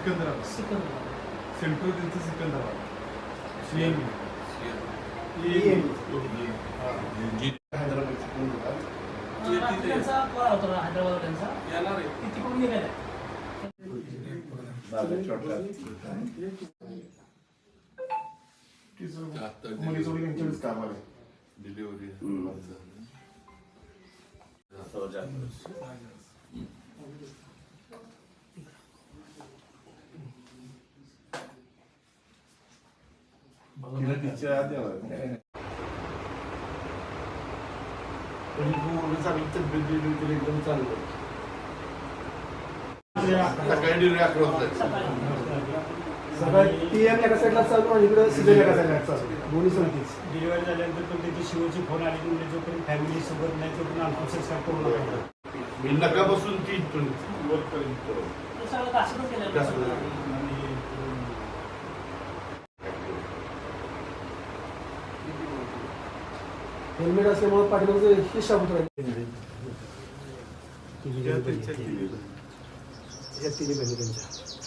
Secunderabad central त्यांचं Secunderabad delivery एकदम चालू सकाळी PM एका साईडला चालू आणि इकडे सिजन एका साईडला चालू दोन्ही समितीच डिलिव्हरी झाल्यानंतर पण त्याची शिवची फोन आली की म्हणजे जोपर्यंत फॅमिली सोबत नाही तोपर्यंत अंत्यसंस्कार करू नका. मी नकापासून ती हेल्मेट असल्यामुळे पाठीमागचं हे शाबूत राहील तिन्ही बहिणी त्यांच्या